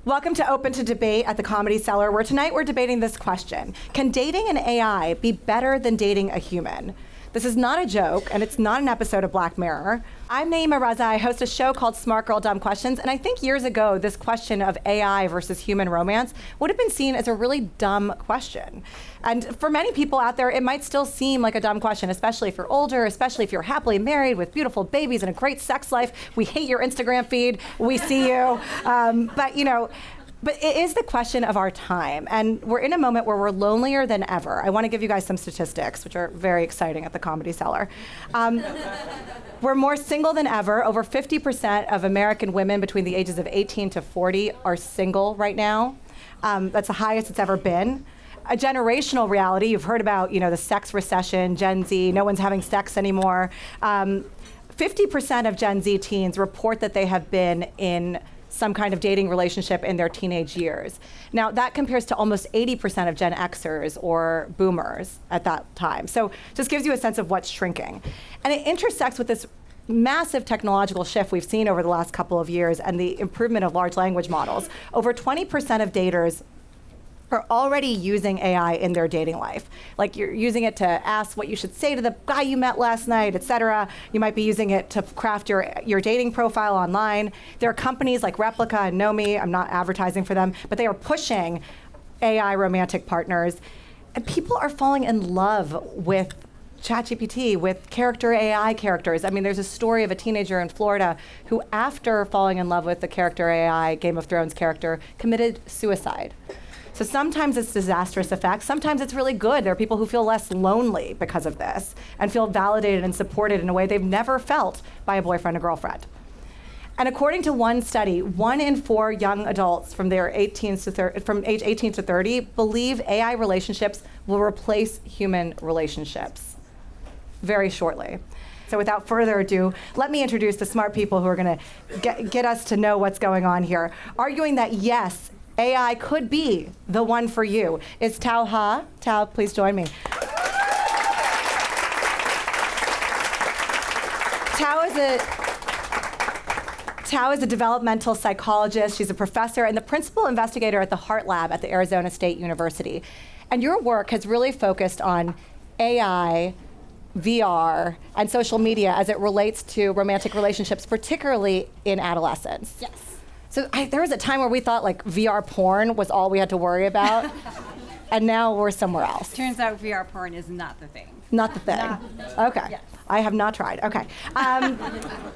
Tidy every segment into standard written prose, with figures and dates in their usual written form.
Welcome to Open to Debate at the Comedy Cellar, where tonight we're debating this question. Can dating an AI be better than dating a human? This is not a joke, and it's not an episode of Black Mirror. I'm Naima Raza. I host a show called Smart Girl Dumb Questions, and I think years ago, this question of AI versus human romance would have been seen as a really dumb question. And for many people out there, it might still seem like a dumb question, especially if you're older, especially if you're happily married with beautiful babies and a great sex life. We hate your Instagram feed. We see you. But it is the question of our time, and we're in a moment where we're lonelier than ever. I want to give you guys some statistics, which are very exciting at the Comedy Cellar. We're more single than ever. Over 50% of American women between the ages of 18 to 40 are single right now. That's the highest it's ever been. A generational reality, you've heard about, the sex recession, Gen Z, no one's having sex anymore. 50% of Gen Z teens report that they have been in some kind of dating relationship in their teenage years. Now, that compares to almost 80% of Gen Xers or boomers at that time. So just gives you a sense of what's shrinking. And it intersects with this massive technological shift we've seen over the last couple of years and the improvement of large language models. Over 20% of daters are already using AI in their dating life. Like, you're using it to ask what you should say to the guy you met last night, et cetera. You might be using it to craft your dating profile online. There are companies like Replica and Nomi, I'm not advertising for them, but they are pushing AI romantic partners. And people are falling in love with ChatGPT, with character AI characters. I mean, there's a story of a teenager in Florida who, after falling in love with the character AI, Game of Thrones character, committed suicide. So sometimes it's disastrous effects, sometimes it's really good. There are people who feel less lonely because of this and feel validated and supported in a way they've never felt by a boyfriend or girlfriend. And according to one study, 1 in 4 young adults from age 18 to 30 believe AI relationships will replace human relationships very shortly. So without further ado, let me introduce the smart people who are going to get us to know what's going on here. Arguing that yes, AI could be the one for you is Tao Ha. Tao, please join me. Tao is a developmental psychologist. She's a professor and the principal investigator at the Heart Lab at the Arizona State University. And your work has really focused on AI, VR, and social media as it relates to romantic relationships, particularly in adolescence. Yes. So there was a time where we thought like VR porn was all we had to worry about, and now we're somewhere else. Turns out VR porn is not the thing. Not the thing. Okay. Yes. I have not tried. Okay.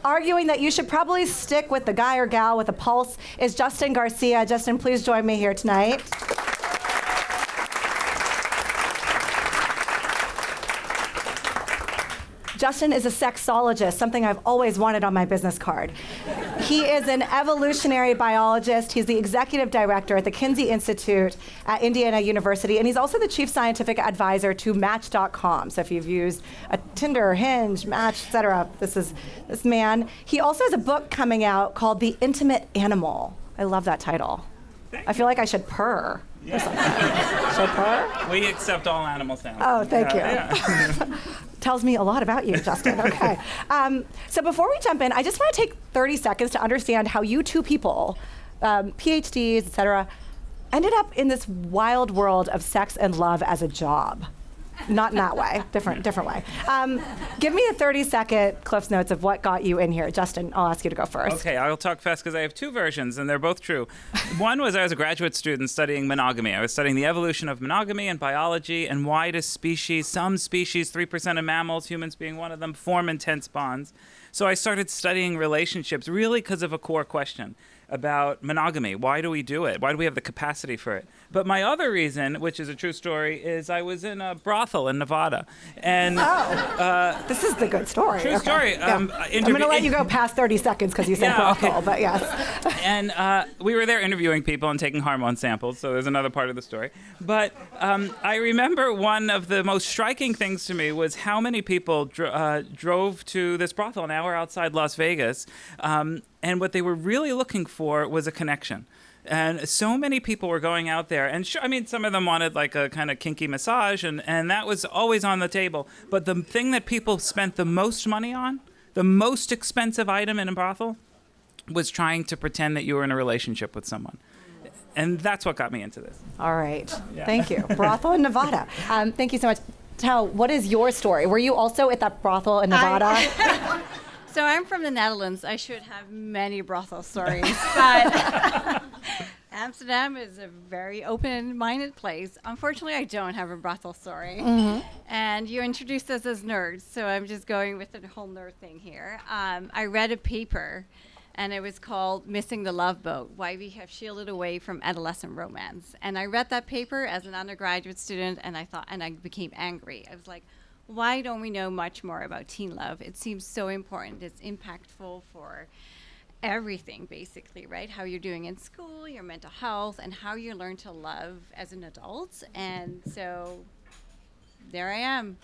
Arguing that you should probably stick with the guy or gal with a pulse is Justin Garcia. Justin, please join me here tonight. Justin is a sexologist, something I've always wanted on my business card. He is an evolutionary biologist. He's the executive director at the Kinsey Institute at Indiana University, and he's also the chief scientific advisor to Match.com. So if you've used a Tinder, Hinge, Match, et cetera, this is this man. He also has a book coming out called The Intimate Animal. I love that title. I feel like I should purr. Yeah. Should I purr? We accept all animal sounds. Oh, thank you. Yeah. Tells me a lot about you, Justin. Okay. So before we jump in, I just want to take 30 seconds to understand how you two people, PhDs, et cetera, ended up in this wild world of sex and love as a job. Not in that way, different way. Give me a 30-second Cliff's Notes of what got you in here. Justin, I'll ask you to go first. Okay, I'll talk fast because I have 2 versions, and they're both true. One was I was a graduate student studying monogamy. I was studying the evolution of monogamy and biology, and why do some species, 3% of mammals, humans being one of them, form intense bonds. So I started studying relationships really because of a core question about monogamy. Why do we do it? Why do we have the capacity for it? But my other reason, which is a true story, is I was in a brothel in Nevada. And this is the good story. True story. Yeah. I'm going to let you go past 30 seconds because you said brothel, okay. But yes. And we were there interviewing people and taking hormone samples, so there's another part of the story. But I remember one of the most striking things to me was how many people drove to this brothel, an hour outside Las Vegas, and what they were really looking for was a connection. And so many people were going out there. And sure, I mean, some of them wanted like a kind of kinky massage, and that was always on the table. But the thing that people spent the most money on, the most expensive item in a brothel, was trying to pretend that you were in a relationship with someone. And that's what got me into this. All right. Yeah. Thank you. Brothel in Nevada. Thank you so much. Tell, what is your story? Were you also at that brothel in Nevada? So I'm from the Netherlands. I should have many brothel stories, but Amsterdam is a very open-minded place. Unfortunately, I don't have a brothel story. And you introduced us as nerds, so I'm just going with the whole nerd thing here. I read a paper, and it was called Missing the Love Boat, Why We Have Shielded Away from Adolescent Romance. And I read that paper as an undergraduate student, and I became angry. I was like, why don't we know much more about teen love? It seems so important. It's impactful for everything, basically, right? How you're doing in school, your mental health, and how you learn to love as an adult. And so there I am.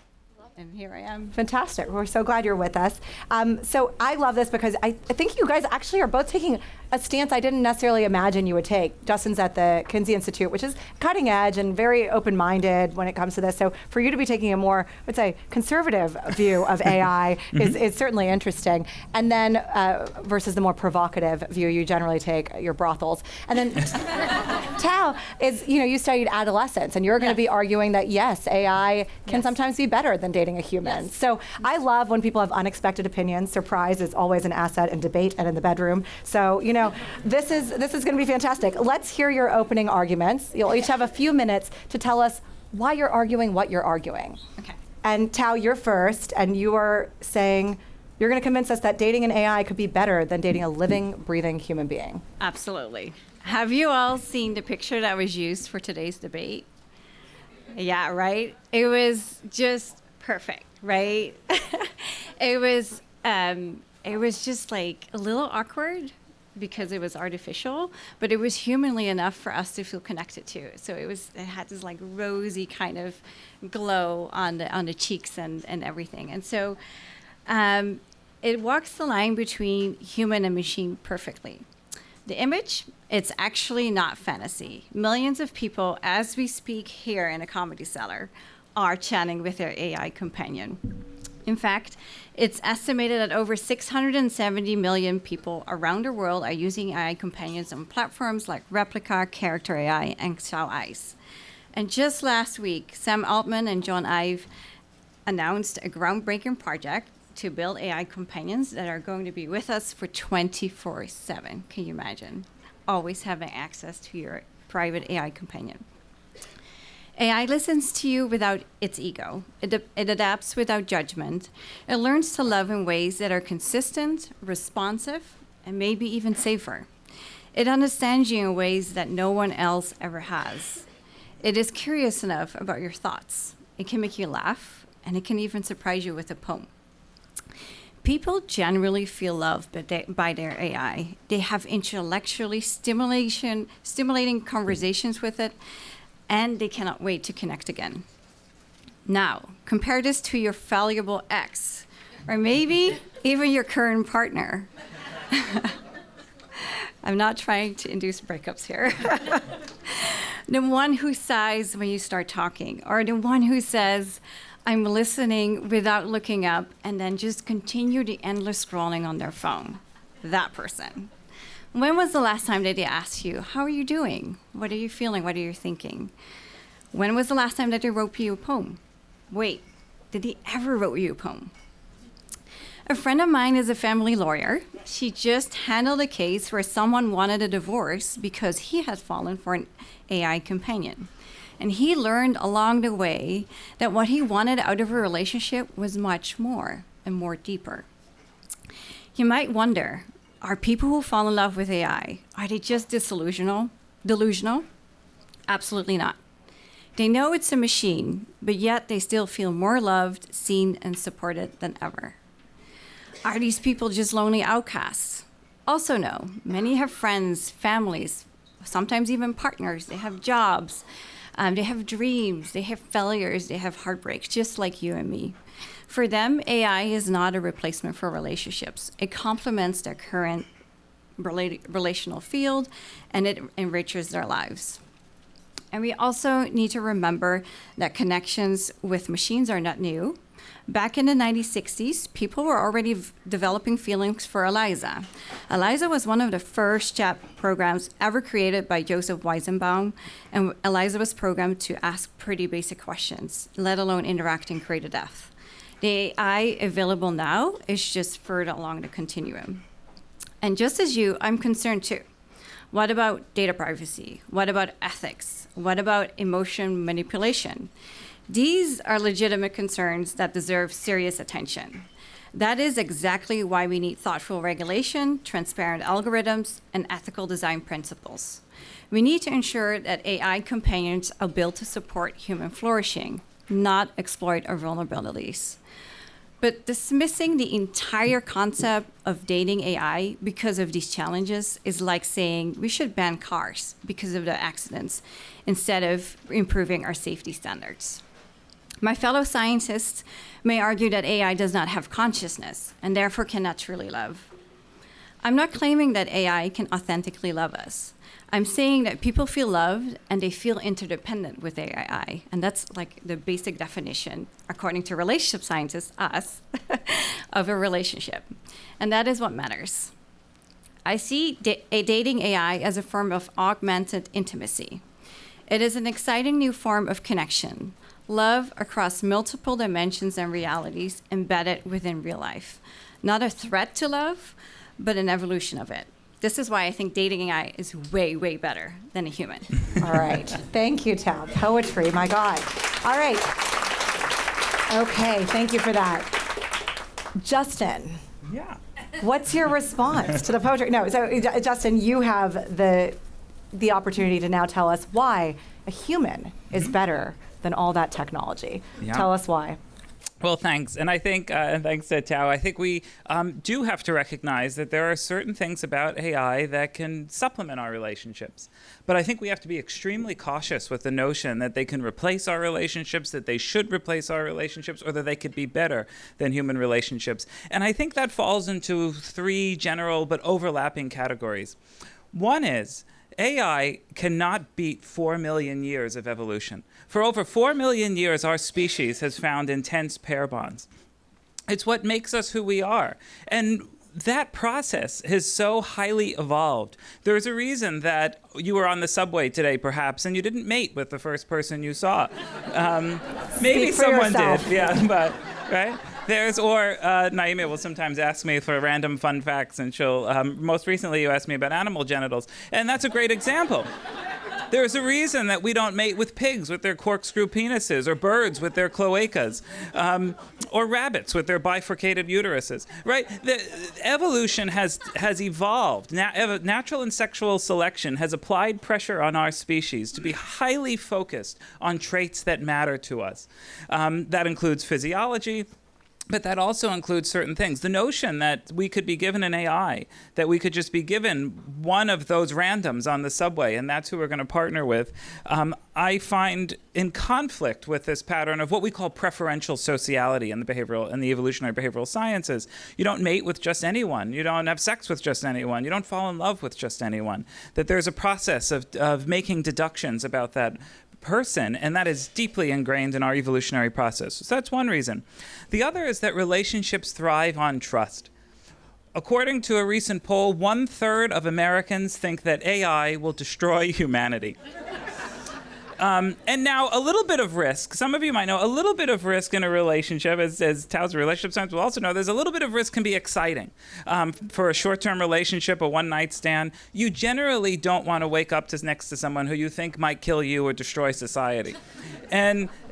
And here I am. Fantastic. We're so glad you're with us. So I love this because I think you guys actually are both taking a stance I didn't necessarily imagine you would take. Justin's at the Kinsey Institute, which is cutting edge and very open-minded when it comes to this. So for you to be taking a more, I would say, conservative view of AI is certainly interesting. And then versus the more provocative view you generally take, your brothels. And then Tao is, you studied adolescence, and you're going to be arguing that, yes, AI can sometimes be better than dating a human. Yes. So I love when people have unexpected opinions. Surprise is always an asset in debate and in the bedroom. So, this is going to be fantastic. Let's hear your opening arguments. You'll each have a few minutes to tell us why you're arguing what you're arguing. Okay. And Tao, you're first, and you are saying you're going to convince us that dating an AI could be better than dating a living, breathing human being. Absolutely. Have you all seen the picture that was used for today's debate? Yeah, right? It was just perfect, right? It was just like a little awkward because it was artificial, but it was humanly enough for us to feel connected to it. So it had this like rosy kind of glow on the cheeks and everything. And so it walks the line between human and machine perfectly. The image, it's actually not fantasy. Millions of people, as we speak here in a comedy cellar, are chatting with their AI companion. In fact, it's estimated that over 670 million people around the world are using AI companions on platforms like Replica, Character AI, and Xiao Eyes. And just last week, Sam Altman and John Ive announced a groundbreaking project to build AI companions that are going to be with us for 24/7. Can you imagine? Always having access to your private AI companion. AI listens to you without its ego. It adapts without judgment. It learns to love in ways that are consistent, responsive, and maybe even safer. It understands you in ways that no one else ever has. It is curious enough about your thoughts. It can make you laugh, and it can even surprise you with a poem. People generally feel loved by their AI. They have intellectually stimulating conversations with it, and they cannot wait to connect again. Now, compare this to your fallible ex, or maybe even your current partner. I'm not trying to induce breakups here. The one who sighs when you start talking, or the one who says, I'm listening without looking up, and then just continue the endless scrolling on their phone. That person. When was the last time that they asked you, how are you doing? What are you feeling? What are you thinking? When was the last time that they wrote you a poem? Wait, did he ever wrote you a poem? A friend of mine is a family lawyer. She just handled a case where someone wanted a divorce because he had fallen for an AI companion. And he learned along the way that what he wanted out of a relationship was much more and more deeper. You might wonder, are people who fall in love with AI, are they just delusional? Absolutely not. They know it's a machine, but yet they still feel more loved, seen, and supported than ever. Are these people just lonely outcasts? Also no. Many have friends, families, sometimes even partners. They have jobs. They have dreams. They have failures. They have heartbreaks, just like you and me. For them, AI is not a replacement for relationships. It complements their current relational field, and it enriches their lives. And we also need to remember that connections with machines are not new. Back in the 1960s, people were already developing feelings for Eliza. Eliza was one of the first chat programs ever created by Joseph Weizenbaum, and Eliza was programmed to ask pretty basic questions, let alone interact and create a depth. The AI available now is just further along the continuum. And just as you, I'm concerned too. What about data privacy? What about ethics? What about emotion manipulation? These are legitimate concerns that deserve serious attention. That is exactly why we need thoughtful regulation, transparent algorithms, and ethical design principles. We need to ensure that AI companions are built to support human flourishing, not exploit our vulnerabilities. But dismissing the entire concept of dating AI because of these challenges is like saying we should ban cars because of the accidents instead of improving our safety standards. My fellow scientists may argue that AI does not have consciousness and therefore cannot truly love. I'm not claiming that AI can authentically love us. I'm saying that people feel loved and they feel interdependent with AI. And that's like the basic definition, according to relationship scientists, us, of a relationship. And that is what matters. I see dating AI as a form of augmented intimacy. It is an exciting new form of connection, love across multiple dimensions and realities embedded within real life. Not a threat to love, but an evolution of it. This is why I think dating AI is way, way better than a human. All right. Thank you, Tal. Poetry, my God. All right. Okay, thank you for that. Justin. Yeah. What's your response to the poetry? No, so Justin, you have the opportunity to now tell us why a human is better than all that technology. Yeah. Tell us why. Well, thanks. And I think, and thanks to Tao, I think we do have to recognize that there are certain things about AI that can supplement our relationships. But I think we have to be extremely cautious with the notion that they can replace our relationships, that they should replace our relationships, or that they could be better than human relationships. And I think that falls into three general but overlapping categories. One is AI cannot beat 4 million years of evolution. For over 4 million years, our species has found intense pair bonds. It's what makes us who we are. And that process has so highly evolved. There's a reason that you were on the subway today, perhaps, and you didn't mate with the first person you saw. Maybe someone did, yeah, but, right? Naima will sometimes ask me for random fun facts, and she'll, most recently you asked me about animal genitals, and that's a great example. There's a reason that we don't mate with pigs with their corkscrew penises, or birds with their cloacas, or rabbits with their bifurcated uteruses, right? The evolution has evolved. Natural and sexual selection has applied pressure on our species to be highly focused on traits that matter to us. That includes physiology, but that also includes certain things. The notion that we could be given an AI, that we could just be given one of those randoms on the subway, and that's who we're going to partner with, I find in conflict with this pattern of what we call preferential sociality in the evolutionary behavioral sciences. You don't mate with just anyone. You don't have sex with just anyone. You don't fall in love with just anyone. That there's a process of making deductions about that person, and that is deeply ingrained in our evolutionary process. So that's one reason. The other is that relationships thrive on trust. According to a recent poll, 1/3 of Americans think that AI will destroy humanity. And now a little bit of risk. Some of you might know a little bit of risk in a relationship, as Tao's relationship science will also know, there's a little bit of risk can be exciting. For a short-term relationship, a one-night stand, you generally don't want to wake up next to someone who you think might kill you or destroy society.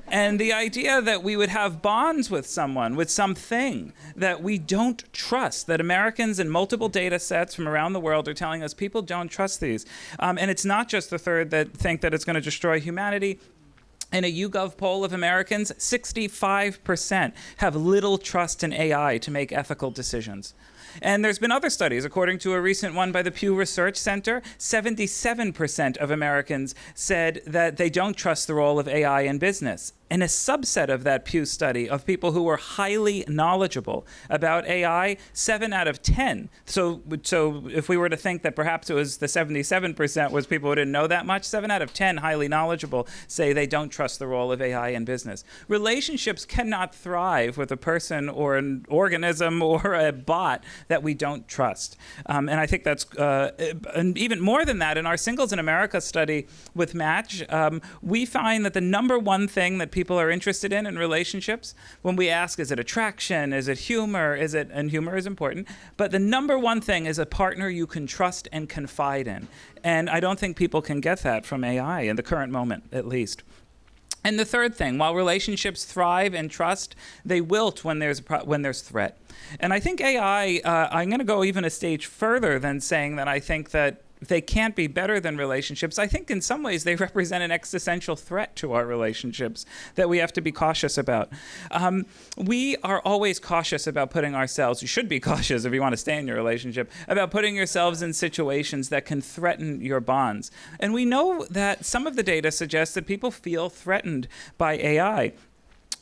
And the idea that we would have bonds with someone, with something that we don't trust, that Americans in multiple data sets from around the world are telling us people don't trust these. And it's not just the third that think that it's going to destroy humanity. In a YouGov poll of Americans, 65% have little trust in AI to make ethical decisions. And there's been other studies. According to a recent one by the Pew Research Center, 77% of Americans said that they don't trust the role of AI in business. And a subset of that Pew study of people who were highly knowledgeable about AI, 7 out of 10. So if we were to think that perhaps it was the 77% was people who didn't know that much, 7 out of 10 highly knowledgeable say they don't trust the role of AI in business. Relationships cannot thrive with a person or an organism or a bot that we don't trust. And I think that's, and even more than that, in our Singles in America study with Match, we find that the number one thing that people are interested in relationships, when we ask, is it attraction, is it humor, and humor is important, but the number one thing is a partner you can trust and confide in. And I don't think people can get that from AI in the current moment, at least. And the third thing, while relationships thrive in trust, they wilt when there's threat. And I think AI, I'm going to go even a stage further than saying that I think that they can't be better than relationships. I think in some ways they represent an existential threat to our relationships that we have to be cautious about. We are always cautious about putting ourselves, you should be cautious if you want to stay in your relationship, about putting yourselves in situations that can threaten your bonds. And we know that some of the data suggests that people feel threatened by AI.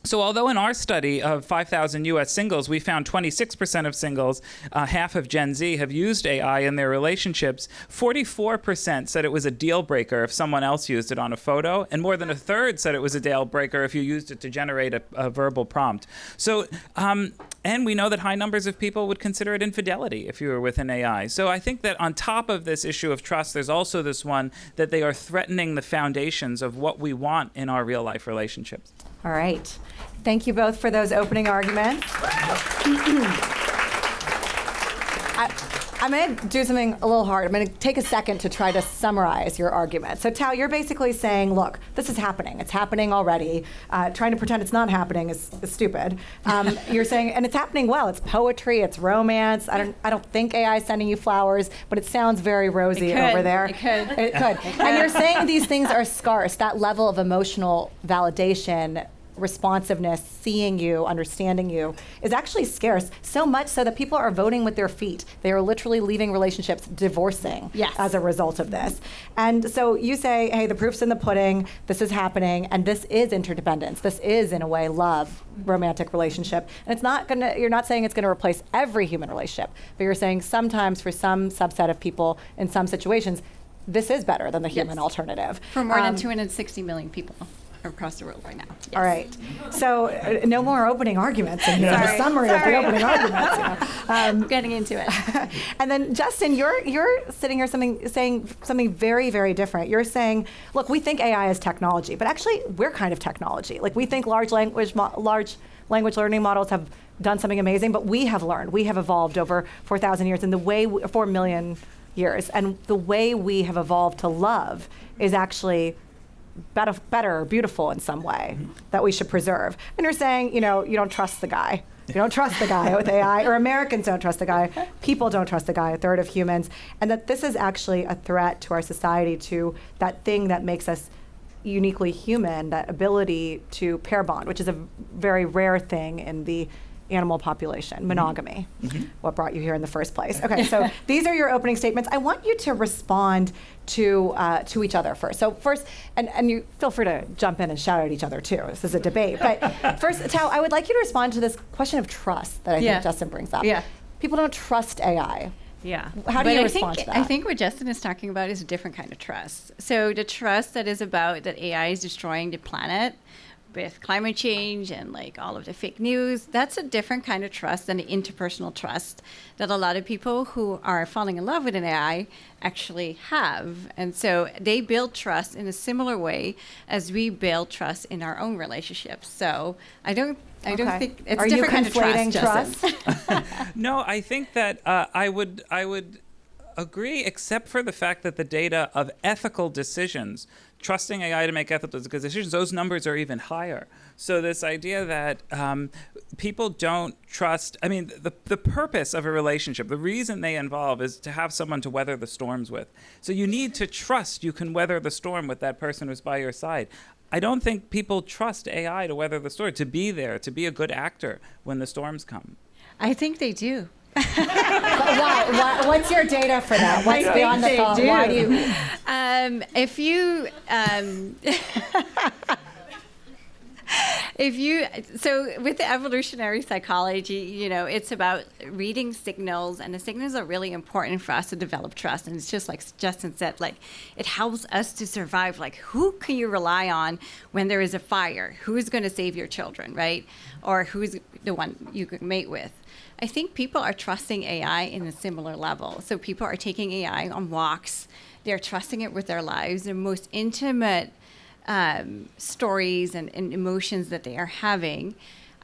So although in our study of 5,000 U.S. singles, we found 26% of singles, half of Gen Z, have used AI in their relationships, 44% said it was a deal breaker if someone else used it on a photo, and more than a third said it was a deal breaker if you used it to generate a verbal prompt. So, and we know that high numbers of people would consider it infidelity if you were with an AI. So I think that on top of this issue of trust, there's also this one that they are threatening the foundations of what we want in our real-life relationships. All right. Thank you both for those opening arguments. I'm going to do something a little hard. I'm going to take a second to try to summarize your argument. So, Tao, you're basically saying, look, this is happening. It's happening already. Trying to pretend it's not happening is stupid. You're saying, and it's happening well. It's poetry. It's romance. I don't think AI is sending you flowers, but it sounds very rosy over there. It could. It could. And you're saying these things are scarce. That level of emotional validation, responsiveness, seeing you, understanding you, is actually scarce, so much so that people are voting with their feet. They are literally leaving relationships, divorcing as a result of this. And so you say, hey, the proof's in the pudding, this is happening, and this is interdependence. This is, in a way, love, romantic relationship. And it's not gonna, you're not saying it's gonna replace every human relationship, but you're saying sometimes for some subset of people in some situations, this is better than the human alternative. For more than 260 million people across the world right now. Yes. All right. So no more opening arguments in here. The summary of the opening arguments. Getting into it. And then Justin, you're sitting here saying something very, very different. You're saying, look, we think AI is technology, but actually we're kind of technology. Like we think large language learning models have done something amazing, but we have learned, we have evolved over 4,000 years, and the way 4 million years, and the way we have evolved to love is actually better, beautiful in some way that we should preserve. And you're saying, you don't trust the guy. You don't trust the guy with AI, or Americans don't trust the guy. People don't trust the guy, a third of humans. And that this is actually a threat to our society, to that thing that makes us uniquely human, that ability to pair bond, which is a very rare thing in the animal population, monogamy, what brought you here in the first place. Okay, so these are your opening statements. I want you to respond to each other first. So first, and you feel free to jump in and shout at each other too. This is a debate. But first, Tao, I would like you to respond to this question of trust that I think Justin brings up. Yeah. People don't trust AI. Yeah. How do you respond to that? I think what Justin is talking about is a different kind of trust. So the trust that is about that AI is destroying the planet with climate change and like all of the fake news, that's a different kind of trust than the interpersonal trust that a lot of people who are falling in love with an AI actually have. And so they build trust in a similar way as we build trust in our own relationships. So I don't think it's a different kind of trust. No, I think that I would agree, except for the fact that the data of ethical decisions, trusting AI to make ethical decisions, those numbers are even higher. So this idea that people don't trust, I mean, the purpose of a relationship, the reason they involve is to have someone to weather the storms with. So you need to trust you can weather the storm with that person who's by your side. I don't think people trust AI to weather the storm, to be there, to be a good actor when the storms come. I think they do. What's your data for that? What's beyond the thought? Why do you? So with the evolutionary psychology, it's about reading signals, and the signals are really important for us to develop trust. And it's just like Justin said, like it helps us to survive. Like, who can you rely on when there is a fire? Who's going to save your children, right? Or who's the one you could mate with? I think people are trusting AI in a similar level. So people are taking AI on walks. They're trusting it with their lives. The most intimate stories and emotions that they are having.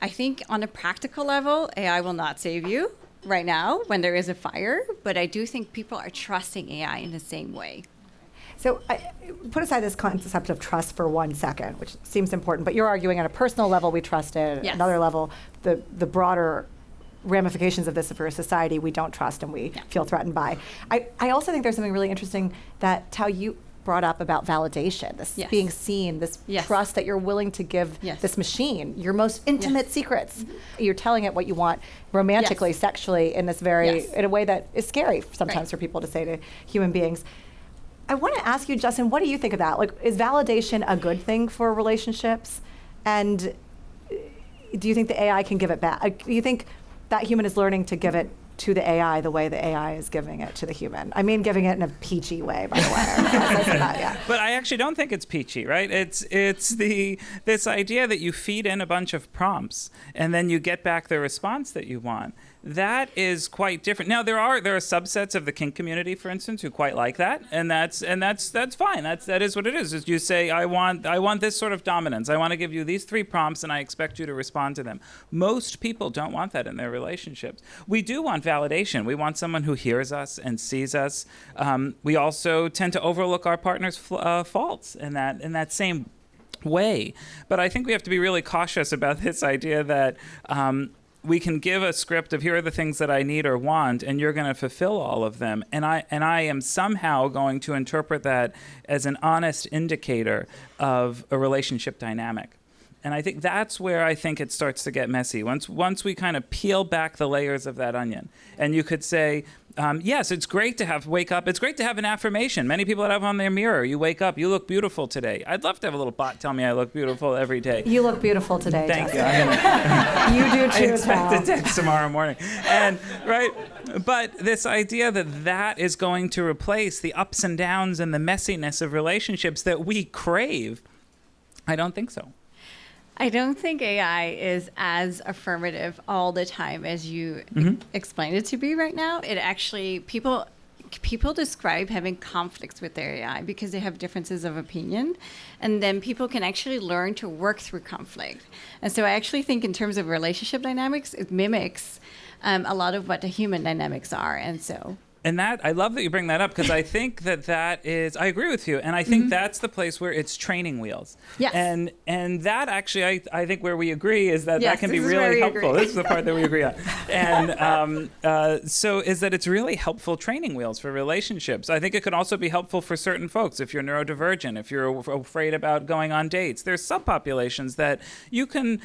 I think on a practical level, AI will not save you right now when there is a fire, but I do think people are trusting AI in the same way. So put aside this concept of trust for 1 second, which seems important, but you're arguing on a personal level we trust it, Yes. another level, the broader ramifications of this for a society we don't trust and we feel threatened by. I also think there's something really interesting that Tao, you brought up about validation, this being seen, this trust that you're willing to give this machine, your most intimate secrets. You're telling it what you want romantically, sexually, in this in a way that is scary sometimes for people to say to human beings. I want to ask you, Justin, what do you think of that? Like, is validation a good thing for relationships? And do you think the AI can give it back? Do you think that human is learning to give it to the AI the way the AI is giving it to the human? I mean, giving it in a peachy way, by the way. But I actually don't think it's peachy, right? It's this idea that you feed in a bunch of prompts and then you get back the response that you want. That is quite different. Now there are subsets of the kink community, for instance, who quite like that, and that's fine. That is what it is. Is you say, I want this sort of dominance. I want to give you these 3 prompts, and I expect you to respond to them. Most people don't want that in their relationships. We do want validation. We want someone who hears us and sees us. We also tend to overlook our partner's faults in that same way. But I think we have to be really cautious about this idea that we can give a script of here are the things that I need or want, and you're going to fulfill all of them. And I am somehow going to interpret that as an honest indicator of a relationship dynamic. And I think that's where I think it starts to get messy. Once we kind of peel back the layers of that onion, and you could say, yes, it's great to wake up. It's great to have an affirmation. Many people have on their mirror. You wake up, you look beautiful today. I'd love to have a little bot tell me I look beautiful every day. You look beautiful today, Thank Justin. You do too, I expect a text tomorrow morning. And right, but this idea that is going to replace the ups and downs and the messiness of relationships that we crave, I don't think so. I don't think AI is as affirmative all the time as you explained it to be right now. It actually, people describe having conflicts with their AI because they have differences of opinion. And then people can actually learn to work through conflict. And so I actually think in terms of relationship dynamics, it mimics a lot of what the human dynamics are. And so... And that, I love that you bring that up because I think that is, I agree with you. And I think that's the place where it's training wheels. Yes. And that actually, I think where we agree is that can be really helpful. This is the part that we agree on. And so is that it's really helpful training wheels for relationships. I think it could also be helpful for certain folks. If you're neurodivergent, if you're afraid about going on dates, there's subpopulations that you can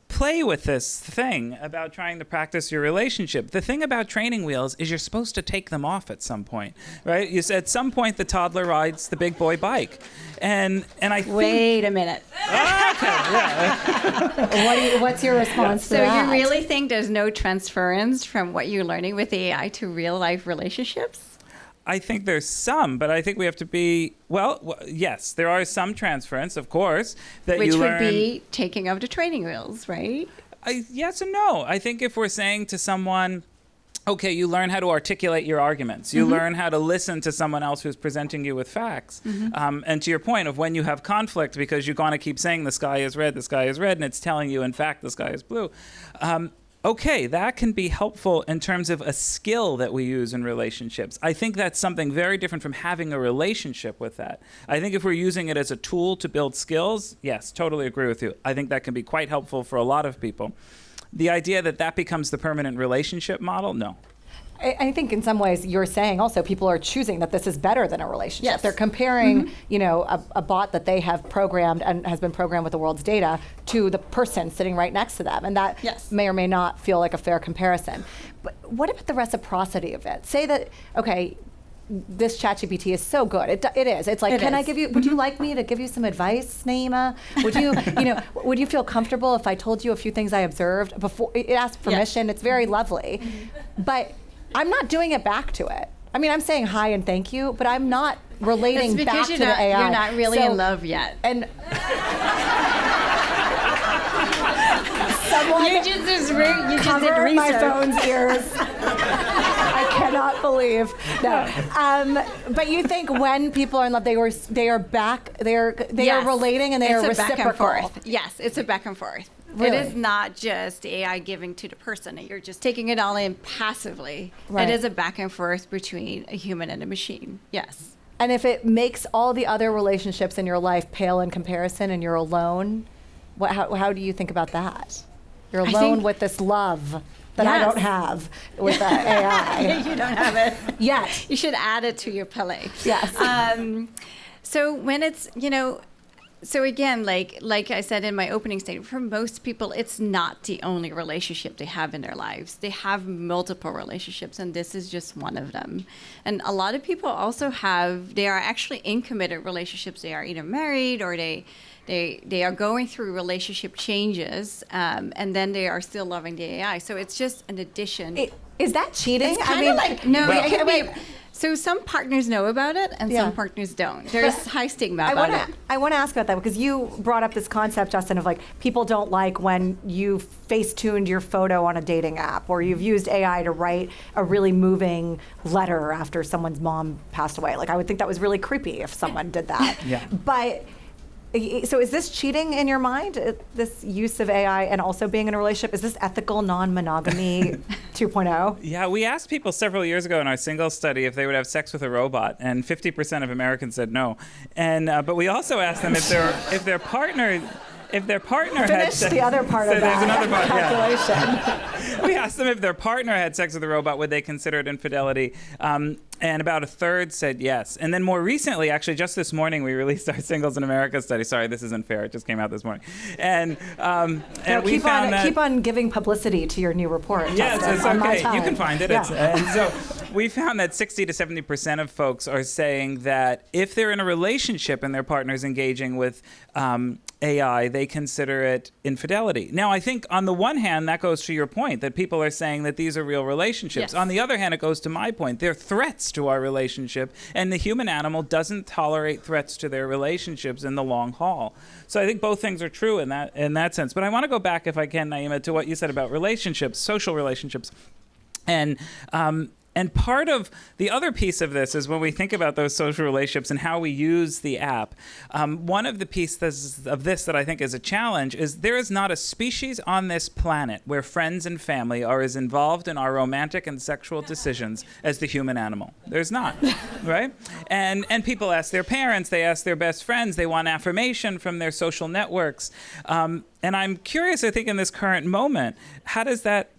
play with this thing about trying to practice your relationship. The thing about training wheels is you're supposed to take them off at some point, right? You said at some point the toddler rides the big boy bike, and I think... Wait a minute. What's your response to that? So you really think there's no transference from what you're learning with AI to real life relationships? I think there's some, but I think we have to be, yes, there are some transference, of course, that Which you learn. would be taking of the training wheels, right? Yes and no. I think if we're saying to someone, okay, you learn how to articulate your arguments. You learn how to listen to someone else who's presenting you with facts. And to your point of when you have conflict, because you're going to keep saying the sky is red, and it's telling you, in fact, the sky is blue. Okay, that can be helpful in terms of a skill that we use in relationships. I think that's something very different from having a relationship with that. I think if we're using it as a tool to build skills, yes, totally agree with you. I think that can be quite helpful for a lot of people. The idea that becomes the permanent relationship model, no. I think in some ways you're saying also people are choosing that this is better than a relationship. Yes. They're comparing, a bot that they have programmed and has been programmed with the world's data to the person sitting right next to them. And that may or may not feel like a fair comparison. But what about the reciprocity of it? Say that, okay, this ChatGPT is so good. It is. It's like, can I give you, would you like me to give you some advice, Naima? Would you, would you feel comfortable if I told you a few things I observed before? It asks permission. It's very lovely. But I'm not doing it back to it. I mean, I'm saying hi and thank you, but I'm not relating back to the AI. You're not really in love yet. And someone you just did research. my phone's ears. I cannot believe. No. But you think when people are in love, they are relating and they are reciprocal. Back and forth. Yes, it's a back and forth. Really? It is not just AI giving to the person. You're just taking it all in passively. Right. It is a back and forth between a human and a machine. Yes. And if it makes all the other relationships in your life pale in comparison and you're alone, how do you think about that? You're alone with this love that I don't have with the AI. You don't have it. Yet. You should add it to your palette. Yes. So when it's, so again, like I said in my opening statement, for most people, it's not the only relationship they have in their lives. They have multiple relationships, and this is just one of them. And a lot of people also they are actually in committed relationships. They are either married or they are going through relationship changes, and then they are still loving the AI. So it's just an addition. Is that cheating? It's kind of like, no, it could be. So some partners know about it and some partners don't. There's high stigma about it. I want to ask about that because you brought up this concept, Justin, of like people don't like when you face-tuned your photo on a dating app or you've used AI to write a really moving letter after someone's mom passed away. Like I would think that was really creepy if someone did that. But so is this cheating in your mind, this use of AI and also being in a relationship? Is this ethical non-monogamy 2.0? Yeah, we asked people several years ago in our singles study if they would have sex with a robot, and 50% of Americans said no. And but we also asked them if their partner Finish the other part of there's that another part, calculation. We asked them if their partner had sex with a robot, would they consider it infidelity? And about a third said yes. And then more recently, actually, just this morning, we released our Singles in America study. Sorry, this isn't fair. It just came out this morning. And we found that... Keep on giving publicity to your new report. Yes, Justin, it's okay. You can find it. Yeah. And so we found that 60 to 70% of folks are saying that if they're in a relationship and their partner's engaging with AI, they consider it infidelity. Now, I think on the one hand, that goes to your point, that people are saying that these are real relationships. Yes. On the other hand, it goes to my point. They're threats to our relationship, and the human animal doesn't tolerate threats to their relationships in the long haul. So I think both things are true in that sense. But I want to go back, if I can, Naima, to what you said about relationships, social relationships. And part of the other piece of this is when we think about those social relationships and how we use the app, one of the pieces of this that I think is a challenge is there is not a species on this planet where friends and family are as involved in our romantic and sexual decisions as the human animal. There's not, right? And people ask their parents, they ask their best friends, they want affirmation from their social networks. And I'm curious, I think, in this current moment, how does that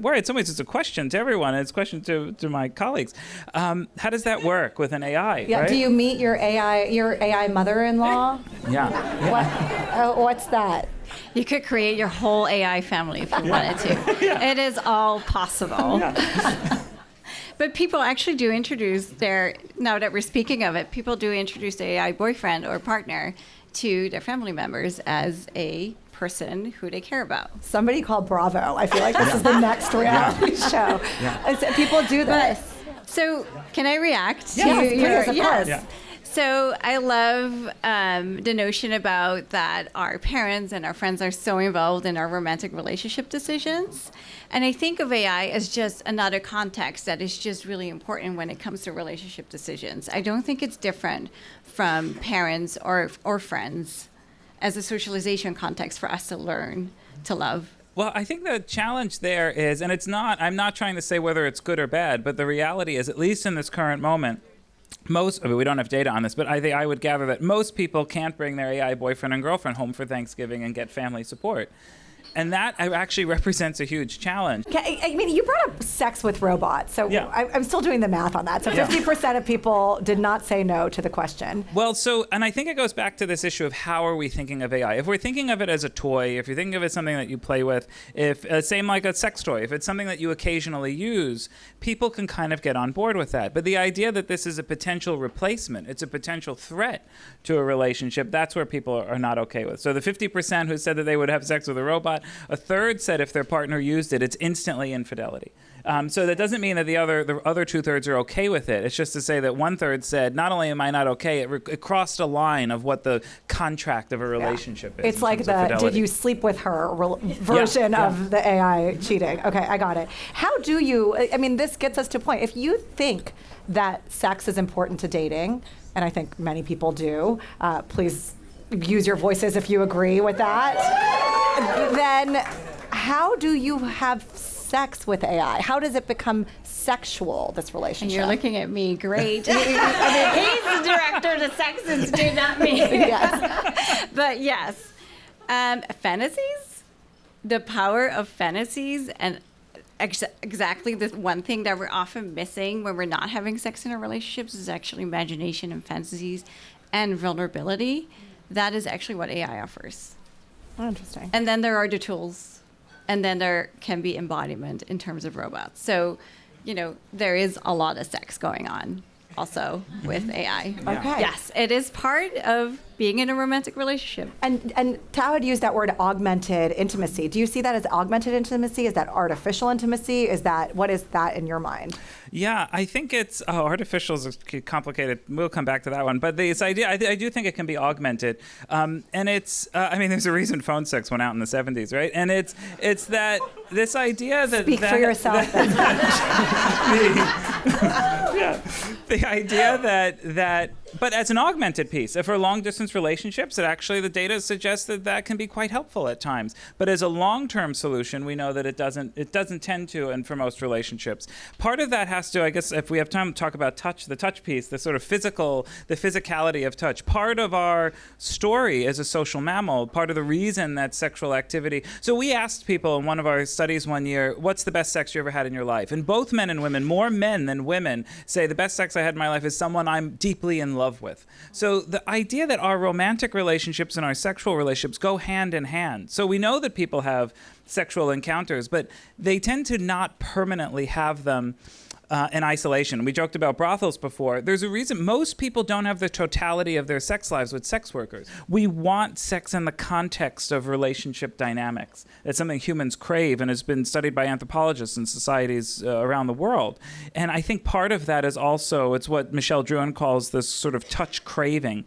work? In some ways, it's a question to everyone. And it's a question to my colleagues. How does that work with an AI? Yeah. Right? Do you meet your AI mother-in-law? Yeah. What's that? You could create your whole AI family if you wanted to. It is all possible. But people actually do introduce now that we're speaking of it, people do introduce the AI boyfriend or partner to their family members as a person who they care about. Somebody call Bravo. I feel like this is the next reality show. People do this. So can I react to yes, please, of course. Yeah. So I love the notion about that our parents and our friends are so involved in our romantic relationship decisions. And I think of AI as just another context that is just really important when it comes to relationship decisions. I don't think it's different from parents or friends as a socialization context for us to learn to love. Well, I think the challenge there is, and I'm not trying to say whether it's good or bad, but the reality is, at least in this current moment, we don't have data on this, but I would gather that most people can't bring their AI boyfriend and girlfriend home for Thanksgiving and get family support. And that actually represents a huge challenge. I mean, you brought up sex with robots, so Yeah. I'm still doing the math on that. So 50% of people did not say no to the question. Well, and I think it goes back to this issue of how are we thinking of AI? If we're thinking of it as a toy, if you're thinking of it as something that you play with, if same like a sex toy, if it's something that you occasionally use, people can kind of get on board with that. But the idea that this is a potential replacement, it's a potential threat to a relationship, that's where people are not okay with. So the 50% who said that they would have sex with a robot, a third said if their partner used it, it's instantly infidelity. So that doesn't mean that the other 2/3 are okay with it. It's just to say that 1/3 said, not only am I not okay, it crossed a line of what the contract of a relationship is. It's like the did you sleep with her version of the AI cheating. Okay, I got it. How do you, I mean, this gets us to a point. If you think that sex is important to dating, and I think many people do, please use your voices if you agree with that, then how do you have sex with AI? How does it become sexual, this relationship? And you're looking at me, great. I mean, he's the director of the Sex Institute, not me. Yes. But yes, fantasies, the power of fantasies, and exactly the one thing that we're often missing when we're not having sex in our relationships is actually imagination and fantasies and vulnerability. That is actually what AI offers. Oh, interesting. And then there are the tools, and then there can be embodiment in terms of robots. So, there is a lot of sex going on also with AI. Okay. Yes, it is part of being in a romantic relationship. And Tao had used that word augmented intimacy. Do you see that as augmented intimacy? Is that artificial intimacy? What is that in your mind? Yeah, I think it's artificial is complicated. We'll come back to that one. But this idea, I do think it can be augmented. And it's, there's a reason phone sex went out in the 70s, right? And it's that this idea that... Speak for yourself. The idea that but as an augmented piece, for long-distance relationships, the data suggests that can be quite helpful at times. But as a long-term solution, we know that it doesn't tend to, and for most relationships. Part of that has to, I guess, if we have time, talk about touch, the touch piece, the sort of the physicality of touch. Part of our story as a social mammal, part of the reason that sexual activity... So we asked people in one of our studies one year, what's the best sex you ever had in your life? And both men and women, more men than women, say the best sex I had in my life is someone I'm deeply in love with. So the idea that our romantic relationships and our sexual relationships go hand in hand. So we know that people have sexual encounters, but they tend to not permanently have them in isolation. We joked about brothels before. There's a reason most people don't have the totality of their sex lives with sex workers. We want sex in the context of relationship dynamics. It's something humans crave and has been studied by anthropologists and societies around the world. And I think part of that is also, it's what Michelle Drouin calls this sort of touch craving,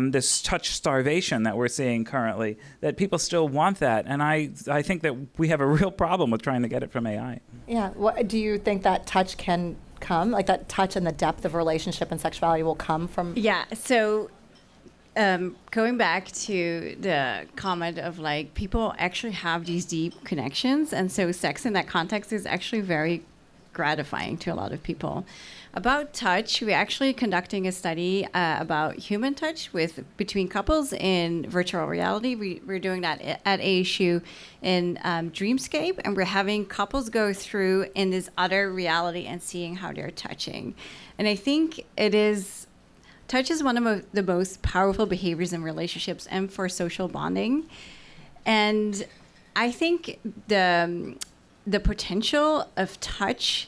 this touch starvation that we're seeing currently, that people still want that. And I think that we have a real problem with trying to get it from AI. Yeah. Do you think that touch can come, like that touch and the depth of relationship and sexuality will come from? Yeah. So going back to the comment of people actually have these deep connections. And so sex in that context is actually very gratifying to a lot of people. About touch, we're actually conducting a study about human touch between couples in virtual reality. We're doing that at ASU in Dreamscape, and we're having couples go through in this other reality and seeing how they're touching. And I think touch is one of the most powerful behaviors in relationships and for social bonding. And I think the potential of touch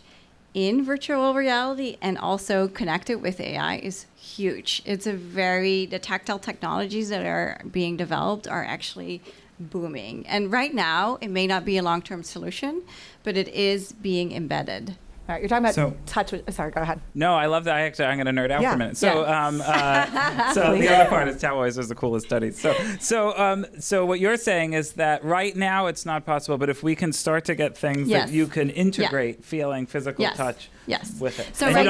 in virtual reality and also connected with AI is huge. The tactile technologies that are being developed are actually booming. And right now, it may not be a long-term solution, but it is being embedded. All right, you're talking about touch. Sorry, go ahead. No, I love that. I'm going to nerd out for a minute. So, so Please. the other part is Tao always does the coolest studies. So what you're saying is that right now it's not possible, but if we can start to get things that you can integrate feeling, physical touch with it. So and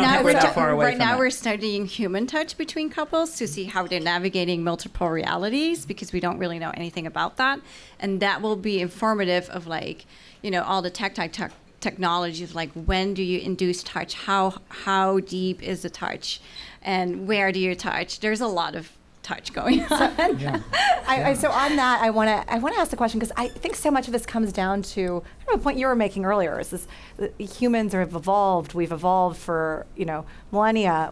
right now we're studying human touch between couples to see how they're navigating multiple realities, because we don't really know anything about that, and that will be informative of all the tactile technologies, like when do you induce touch, how deep is the touch, and where do you touch. There's a lot of touch going on. So on that, I want to ask the question, because I think so much of this comes down to a point you were making earlier. Is this humans have evolved? We've evolved for millennia.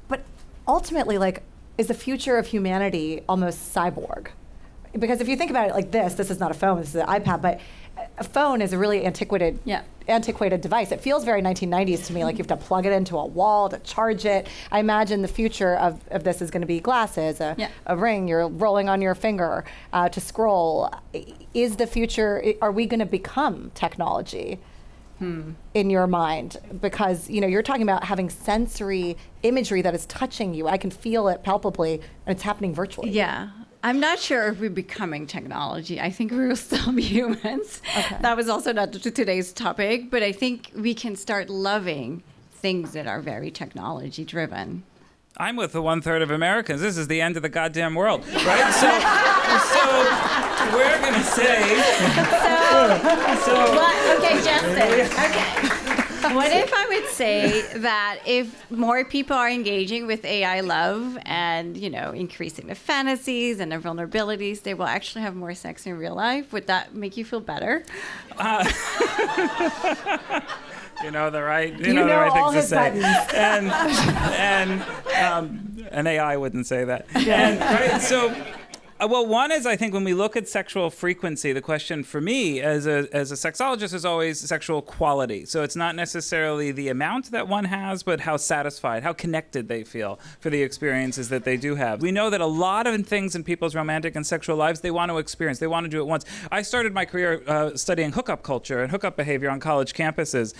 But ultimately, like, is the future of humanity almost cyborg? Because if you think about it like this is not a phone. This is an iPad, but a phone is a really antiquated device. It feels very 1990s to me, like you have to plug it into a wall to charge it. I imagine the future of this is going to be glasses, a ring you're rolling on your finger to scroll. Is the future, are we going to become technology in your mind? Because you're talking about having sensory imagery that is touching you. I can feel it palpably, and it's happening virtually. Yeah. I'm not sure if we're becoming technology. I think we will still be humans. Okay. That was also not today's topic, but I think we can start loving things that are very technology driven. I'm with the 1/3 of Americans. This is the end of the goddamn world, right? So we're gonna say. Okay, Justin. Okay. What if I would say that if more people are engaging with AI love and, increasing the fantasies and the vulnerabilities, they will actually have more sex in real life? Would that make you feel better? You know the right all things to his say. And an AI wouldn't say that. And, right, so. Well, one is, I think, when we look at sexual frequency, the question for me as a sexologist is always sexual quality. So it's not necessarily the amount that one has, but how satisfied, how connected they feel for the experiences that they do have. We know that a lot of things in people's romantic and sexual lives they want to experience. They want to do it once. I started my career studying hookup culture and hookup behavior on college campuses,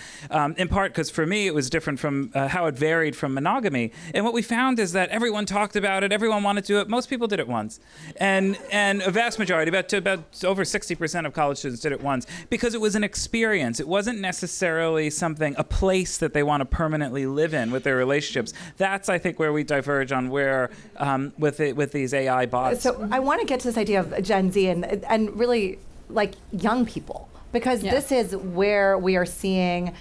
in part because for me it was different from how it varied from monogamy. And what we found is that everyone talked about it, everyone wanted to do it. Most people did it once. And a vast majority, about over 60% of college students did it once, because it was an experience. It wasn't necessarily a place that they want to permanently live in with their relationships. That's, I think, where we diverge on where with these AI bots. So I want to get to this idea of Gen Z and really like young people, because this is where we are seeing,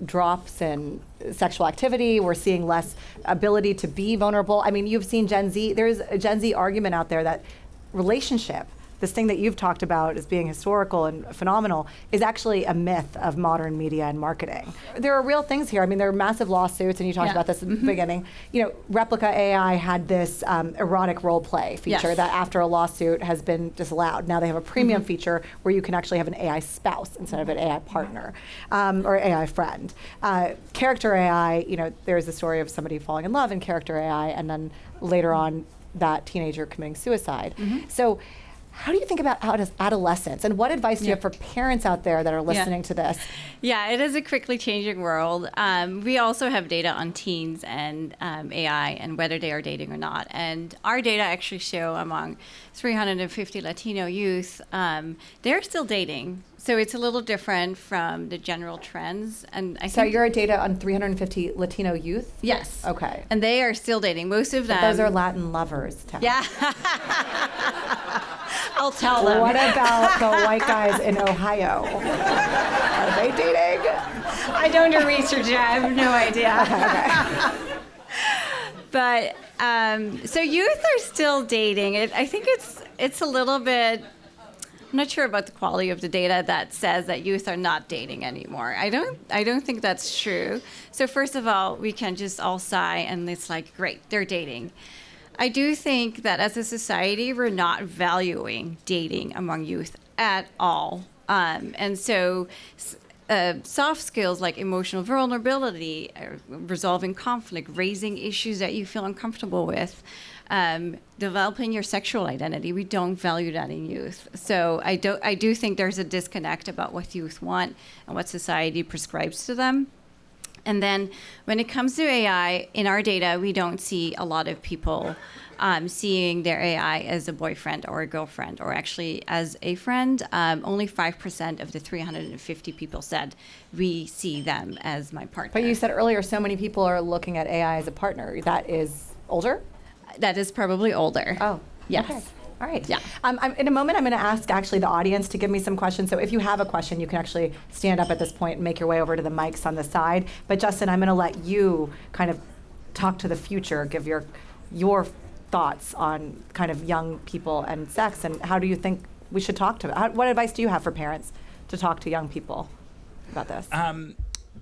drops in sexual activity. We're seeing less ability to be vulnerable. I mean, you've seen Gen Z. There's a Gen Z argument out there that relationship, this thing that you've talked about as being historical and phenomenal, is actually a myth of modern media and marketing. There are real things here. I mean, there are massive lawsuits, and you talked about this in the beginning. Replica AI had this erotic role play feature that after a lawsuit has been disallowed. Now they have a premium feature where you can actually have an AI spouse instead of an AI partner or AI friend. Character AI, there's the story of somebody falling in love in character AI, and then later on that teenager committing suicide. So how do you think about adolescence, and what advice do you have for parents out there that are listening to this? Yeah, it is a quickly changing world. We also have data on teens and AI and whether they are dating or not. And our data actually show among 350 Latino youth, they're still dating. So it's a little different from the general trends. And I think your data on 350 Latino youth? Yes. Okay. And they are still dating. Most of them. But those are Latin lovers. Yeah. I'll tell them. What about the white guys in Ohio? Are they dating? I don't do research yet. I have no idea. Okay. But so youth are still dating. I think it's a little bit. I'm not sure about the quality of the data that says that youth are not dating anymore. I don't think that's true. So first of all, we can just all sigh and it's like, great, they're dating. I do think that as a society, we're not valuing dating among youth at all. And so soft skills like emotional vulnerability, resolving conflict, raising issues that you feel uncomfortable with, developing your sexual identity, we don't value that in youth. So I do think there's a disconnect about what youth want and what society prescribes to them. And then when it comes to AI, in our data, we don't see a lot of people seeing their AI as a boyfriend or a girlfriend, or actually as a friend. Only 5% of the 350 people said, we see them as my partner. But you said earlier, so many people are looking at AI as a partner. That is older? That is probably older. Oh, yes. Okay. All right. Yeah. In a moment, I'm going to ask actually the audience to give me some questions. So if you have a question, you can actually stand up at this point and make your way over to the mics on the side. But Justin, I'm going to let you kind of talk to the future, give your thoughts on kind of young people and sex, and how do you think we should talk to them? What advice do you have for parents to talk to young people about this?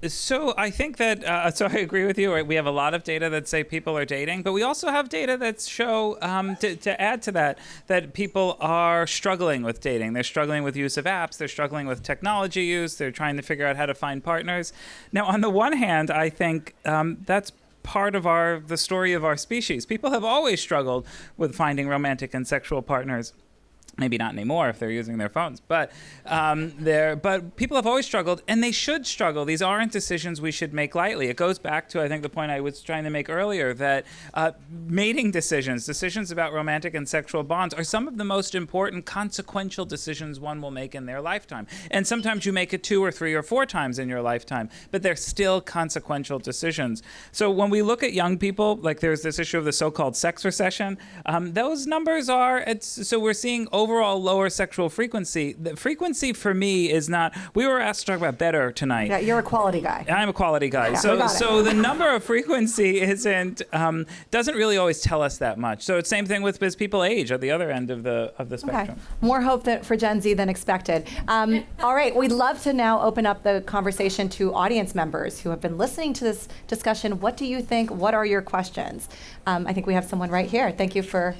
So I think that, so I agree with you. Right? We have a lot of data that say people are dating, but we also have data that show, to add to that people are struggling with dating. They're struggling with use of apps. They're struggling with technology use. They're trying to figure out how to find partners. Now, on the one hand, I think that's part of the story of our species. People have always struggled with finding romantic and sexual partners. Maybe not anymore if they're using their phones, but people have always struggled, and they should struggle. These aren't decisions we should make lightly. It goes back to, I think, the point I was trying to make earlier, that mating decisions about romantic and sexual bonds are some of the most important consequential decisions one will make in their lifetime. And sometimes you make it 2 or 3 or 4 times in your lifetime, but they're still consequential decisions. So when we look at young people, like there's this issue of the so-called sex recession, those numbers so we're seeing overall lower sexual frequency. The frequency for me is not, we were asked to talk about better tonight. Yeah, you're a quality guy. I'm a quality guy. Yeah, so the number of frequency doesn't really always tell us that much. So it's same thing with as people age at the other end of the spectrum. Okay. More hope for Gen Z than expected. All right, we'd love to now open up the conversation to audience members who have been listening to this discussion. What do you think? What are your questions? I think we have someone right here. Thank you for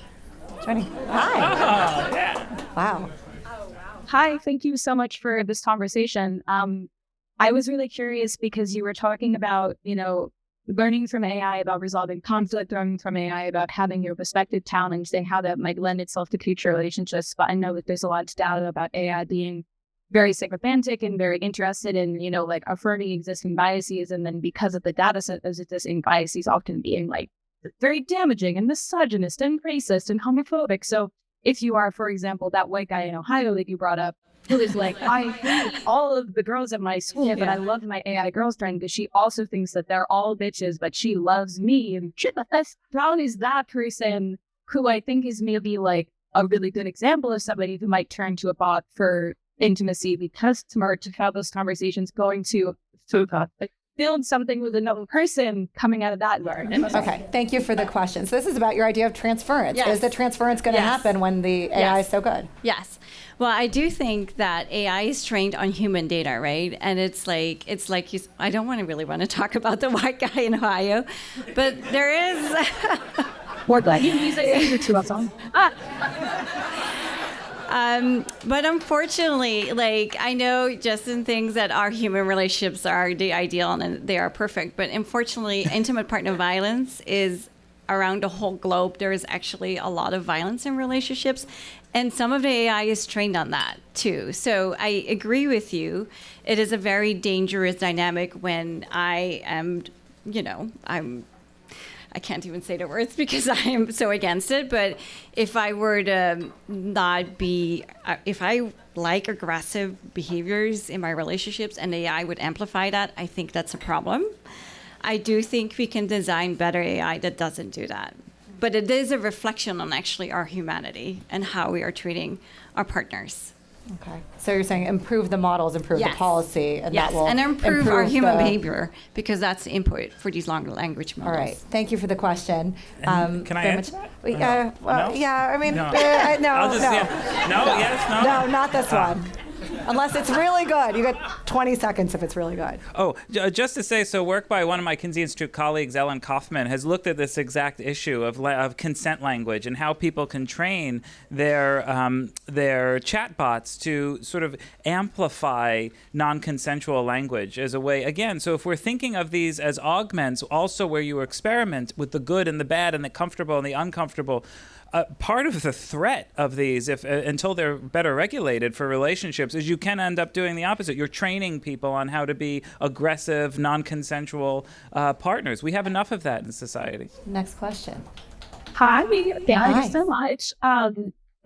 joining. Hi. Oh, yeah. Wow. Hi, thank you so much for this conversation. I was really curious because you were talking about, learning from AI about resolving conflict, learning from AI about having your perspective challenged and how that might lend itself to future relationships. But I know that there's a lot of data about AI being very sycophantic and very interested in, affirming existing biases. And then because of the data set, those existing biases often being very damaging and misogynist and racist and homophobic. So if you are, for example, that white guy in Ohio that you brought up, who is I hate all of the girls at my school, but I love my AI girlfriend because she also thinks that they're all bitches, but she loves me. And how is that person, who I think is maybe a really good example of somebody who might turn to a bot for intimacy because smart to have those conversations, going to build something with another person coming out of that environment. Okay, thank you for the question. So this is about your idea of transference. Yes. Is the transference going to happen when the AI is so good? Yes. Well, I do think that AI is trained on human data, right? And it's like I don't really want to talk about the white guy in Ohio, but there is. More glad you use it to us on. But unfortunately, I know Justin thinks that our human relationships are the ideal and they are perfect. But unfortunately, intimate partner violence is around the whole globe. There is actually a lot of violence in relationships. And some of the AI is trained on that too. So I agree with you. It is a very dangerous dynamic when I am, I can't even say the words because I am so against it. But if I were to not be, if I like aggressive behaviors in my relationships and AI would amplify that, I think that's a problem. I do think we can design better AI that doesn't do that. But it is a reflection on actually our humanity and how we are treating our partners. Okay. So you're saying improve the models, improve the policy, and that will and improve our human behavior, because that's the input for these longer language models. All right. Thank you for the question. Can I answer that? Well, No? yeah, I mean, No. no, I'll just, no. yeah. No, yes, no? No, not this one. Unless it's really good. You get 20 seconds if it's really good. Oh, just to say, so work by one of my Kinsey Institute colleagues, Ellen Kaufman, has looked at this exact issue of consent language and how people can train their chatbots to sort of amplify non-consensual language as a way, again, so if we're thinking of these as augments, also where you experiment with the good and the bad and the comfortable and the uncomfortable, part of the threat of these, until they're better regulated for relationships, is you can end up doing the opposite. You're training people on how to be aggressive, non-consensual partners. We have enough of that in society. Next question. Hi, thank you so much.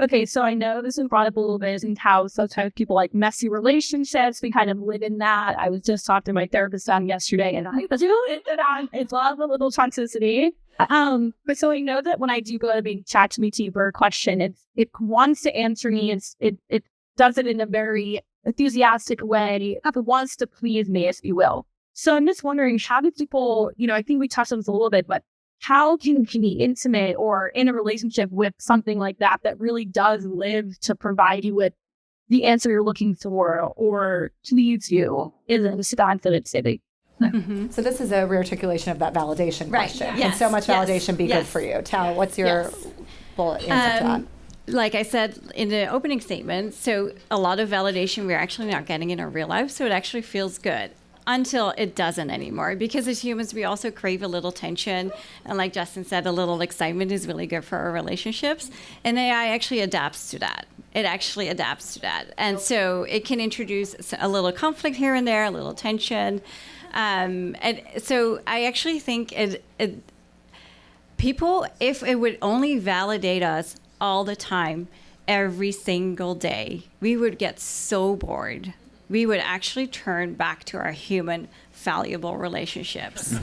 Okay, so I know this has brought up a little bit in how sometimes people like messy relationships. We kind of live in that. I was just talking to my therapist on yesterday, and I was it's a lot of a little toxicity. But so I know that when I do go to the ChatGPT for a question, it wants to answer me. It does it in a very enthusiastic way. It wants to please me, if you will. So I'm just wondering, how do people, I think we touched on this a little bit, but how can you be intimate or in a relationship with something like that really does live to provide you with the answer you're looking for or please you in a confident city? So this is a rearticulation of that validation question. Yes. Can so much validation be good Yes. for you? Tal, what's your bullet answer to that? Like I said in the opening statement, so a lot of validation we're actually not getting in our real life, so it actually feels good until it doesn't anymore. Because as humans, we also crave a little tension. And like Justin said, a little excitement is really good for our relationships. And AI actually adapts to that. It actually adapts to that. And so it can introduce a little conflict here and there, a little tension. And so I actually think people, if it would only validate us all the time, every single day, we would get so bored. We would actually turn back to our human, valuable relationships.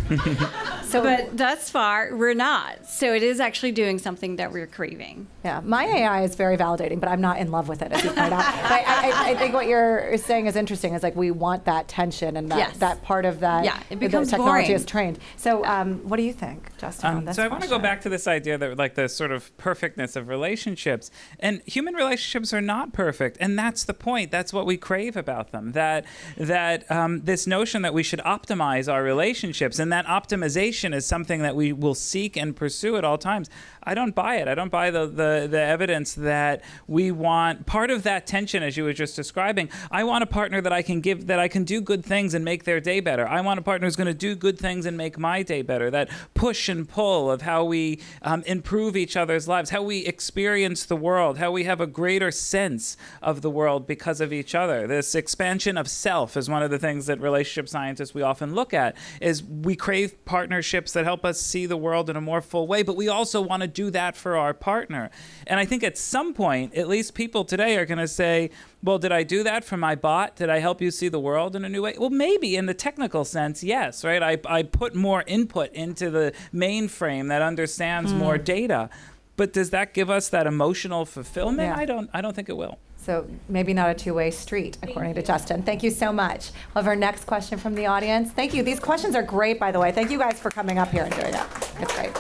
But thus far, we're not. So it is actually doing something that we're craving. Yeah, my AI is very validating, but I'm not in love with it, as you point out. But I think what you're saying is interesting. Is like we want that tension and that part of that. Yeah, it becomes the technology boring. is trained. So, what do you think, Justin? On this So I want to go question? back to this idea that like the sort of perfectness of relationships, and human relationships are not perfect, and that's the point. That's what we crave about them. That this notion that we should optimize our relationships, and that optimization is something that we will seek and pursue at all times. I don't buy it. I don't buy the evidence that we want part of that tension, as you were just describing. I want a partner that I can give, that I can do good things and make their day better. I want a partner who's going to do good things and make my day better. That push and pull of how we improve each other's lives, how we experience the world, how we have a greater sense of the world because of each other. This expansion of self is one of the things that relationship scientists we often look at. Is we crave partnerships that help us see the world in a more full way, but we also want to do that for our partner. And I think at some point, at least people today are going to say, well, did I do that for my bot? Did I help you see the world in a new way? Well, maybe in the technical sense, yes, right? I put more input into the mainframe that understands more data. But does that give us that emotional fulfillment? Yeah. I don't think it will. So maybe not a two-way street, according to Justin. Thank you so much. We'll have our next question from the audience. Thank you. These questions are great, by the way. Thank you guys for coming up here and doing that. It's great.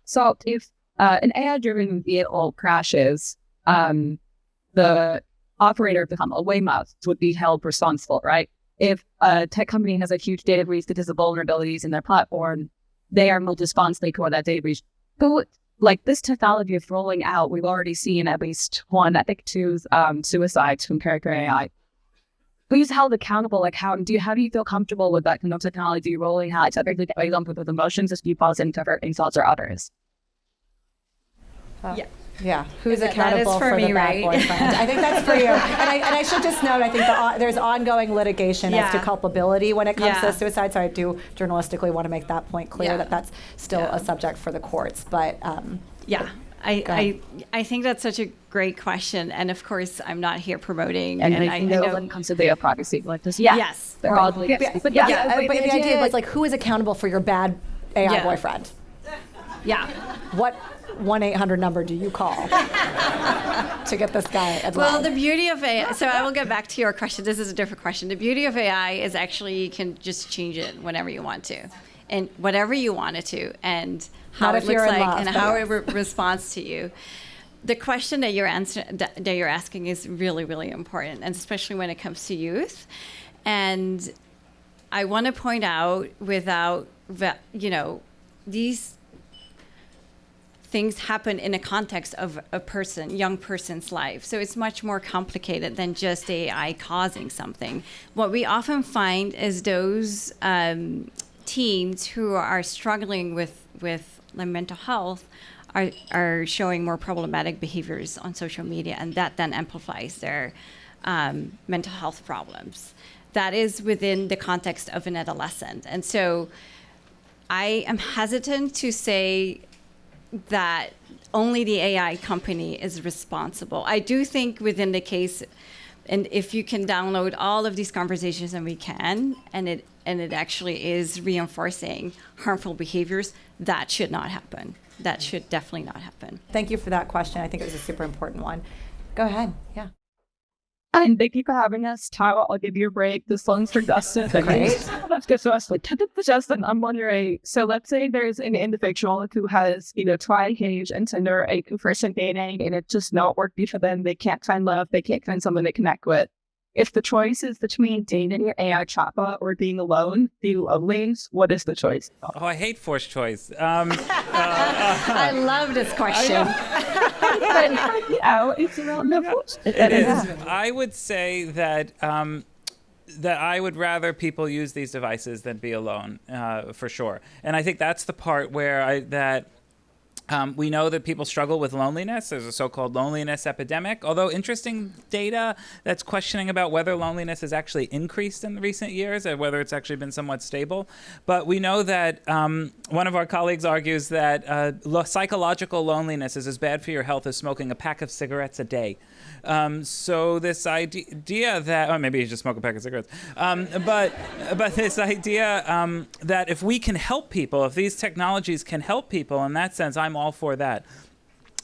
So if an AI-driven vehicle crashes, the operator of the weigh-mouth would be held responsible, right? If a tech company has a huge data breach because of vulnerabilities in their platform, they are held responsible for that data breach. But like this technology is rolling out, we've already seen at least one, I think two, suicides from character AI. Who's held accountable? Like how do you feel comfortable with that kind of technology rolling out? Typically, they don't put with emotions as people into hurting thoughts or others. Yeah, who's That is accountable for for me, the bad right? boyfriend? I think that's for you. And I should just note, I think there's ongoing litigation as to Yeah. culpability when it comes Yeah. to suicide. So I do journalistically want to make that point clear Yeah. that that's still Yeah. a subject for the courts. But Yeah. Go ahead. I think that's such a great question. And of course, I'm not here promoting. And I I know when it comes to data privacy, like this, Yes. they're all but but the idea was like, who is accountable for your bad AI Yeah. boyfriend? Yeah. What 1-800 number do you call to get this guy advised? Well, the beauty of AI, so I will get back to your question. This is a different question. The beauty of AI is actually you can just change it whenever you want to, and whatever you want it to, and how Not it if looks you're in like, love, and but how yes. it responds to you. The question that you're asking is really, really important, and especially when it comes to youth. And I want to point out, these things happen in a context of a young person's life. So it's much more complicated than just AI causing something. What we often find is those teens who are struggling with their mental health are showing more problematic behaviors on social media, and that then amplifies their mental health problems. That is within the context of an adolescent. And so I am hesitant to say that only the AI company is responsible. I do think within the case, and if you can download all of these conversations, and we can, and it actually is reinforcing harmful behaviors, that should not happen. That should definitely not happen. Thank you for that question. I think it was a super important one. Go ahead. Yeah. And thank you for having us. Tyler, I'll give you a break. This one's for Dustin. Great. Let's get to us. Justin, I'm wondering, so let's say there's an individual who has, tried Hinge and Tinder, a person dating, and it's just not working for them. They can't find love. They can't find someone to connect with. If the choice is between dating your AI chatbot or being alone, being lonely, what is the choice? Oh, I hate forced choice. I love this question. It's around It is. I would say that that I would rather people use these devices than be alone, for sure. And I think that's the part where we know that people struggle with loneliness. There's a so-called loneliness epidemic, although interesting data that's questioning about whether loneliness has actually increased in recent years or whether it's actually been somewhat stable. But we know that one of our colleagues argues that psychological loneliness is as bad for your health as smoking a pack of cigarettes a day. So this idea that, or maybe you just smoke a pack of cigarettes, but this idea that if we can help people, if these technologies can help people, in that sense, I'm all for that.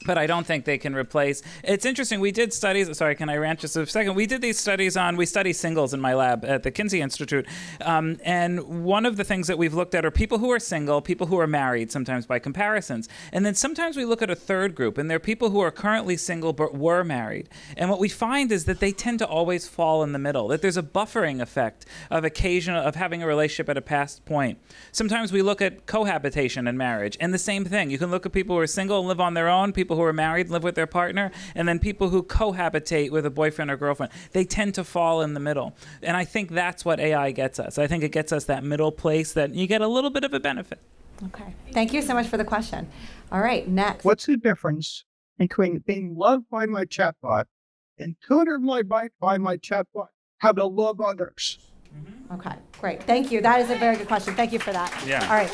But I don't think they can replace. It's interesting. We did studies. Sorry, can I rant just a second? We did these studies we study singles in my lab at the Kinsey Institute. And one of the things that we've looked at are people who are single, people who are married, sometimes by comparisons. And then sometimes we look at a third group, and they're people who are currently single but were married. And what we find is that they tend to always fall in the middle, that there's a buffering effect of having a relationship at a past point. Sometimes we look at cohabitation and marriage, and the same thing. You can look at people who are single and live on their own, people who are married and live with their partner, and then people who cohabitate with a boyfriend or girlfriend. They tend to fall in the middle. And I think that's what AI gets us. I think it gets us that middle place that you get a little bit of a benefit. Okay. Thank you so much for the question. All right, next. What's the difference between being loved by my chatbot and tutored by my chatbot how to love others? Okay, great. Thank you. That is a very good question. Thank you for that. Yeah. All right.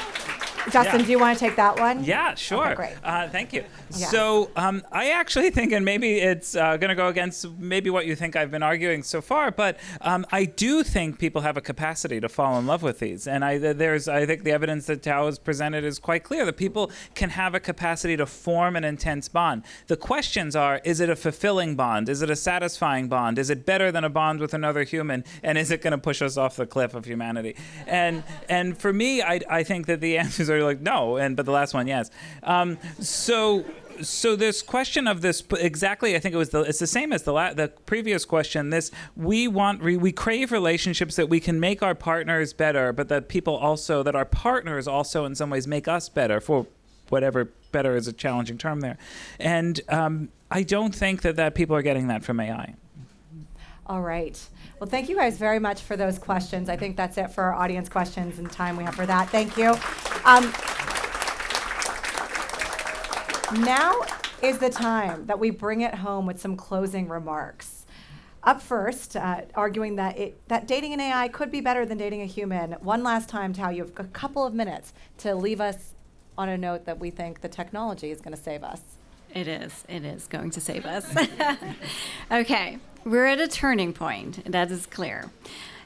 Justin, do you want to take that one? Yeah, sure. Okay, great. Thank you. Yeah. So I actually think, and maybe it's going to go against maybe what you think I've been arguing so far, but I do think people have a capacity to fall in love with these. And I think the evidence that Tao has presented is quite clear that people can have a capacity to form an intense bond. The questions are, is it a fulfilling bond? Is it a satisfying bond? Is it better than a bond with another human? And is it going to push us off the cliff of humanity? And for me, I think that the answers are like no, but the last one, yes. So this question of this exactly, I think it's the same as the previous question. We crave relationships that we can make our partners better, but that our partners also in some ways make us better, for whatever better is a challenging term there. And I don't think that people are getting that from AI. All right. Well, thank you guys very much for those questions. I think that's it for our audience questions and time we have for that. Thank you. Now is the time that we bring it home with some closing remarks. Up first, arguing that dating an AI could be better than dating a human. One last time, Tao, you have a couple of minutes to leave us on a note that we think the technology is going to save us. It is going to save us. Okay, we're at a turning point, that is clear.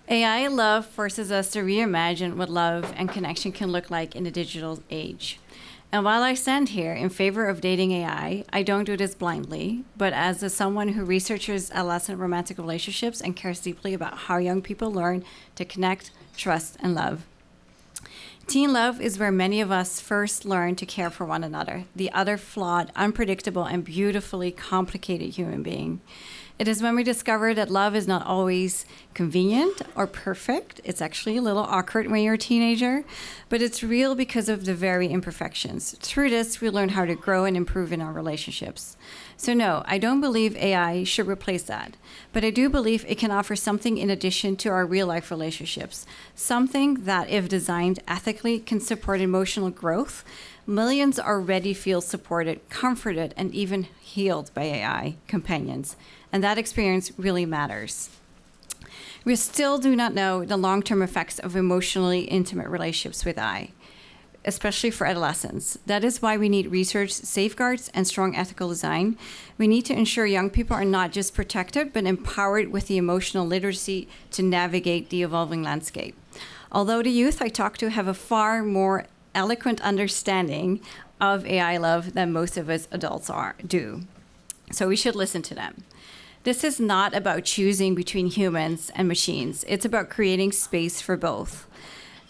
AI love forces us to reimagine what love and connection can look like in the digital age. And while I stand here in favor of dating AI, I don't do this blindly, but as someone who researches adolescent romantic relationships and cares deeply about how young people learn to connect, trust, and love. Teen love is where many of us first learn to care for one another, the other flawed, unpredictable, and beautifully complicated human being. It is when we discover that love is not always convenient or perfect. It's actually a little awkward when you're a teenager, but it's real because of the very imperfections. Through this, we learn how to grow and improve in our relationships. So no, I don't believe AI should replace that, but I do believe it can offer something in addition to our real-life relationships, something that, if designed ethically, can support emotional growth. Millions already feel supported, comforted, and even healed by AI companions. And that experience really matters. We still do not know the long-term effects of emotionally intimate relationships with AI, especially for adolescents. That is why we need research, safeguards, and strong ethical design. We need to ensure young people are not just protected, but empowered with the emotional literacy to navigate the evolving landscape. Although the youth I talk to have a far more eloquent understanding of AI love than most of us adults do. So we should listen to them. This is not about choosing between humans and machines. It's about creating space for both.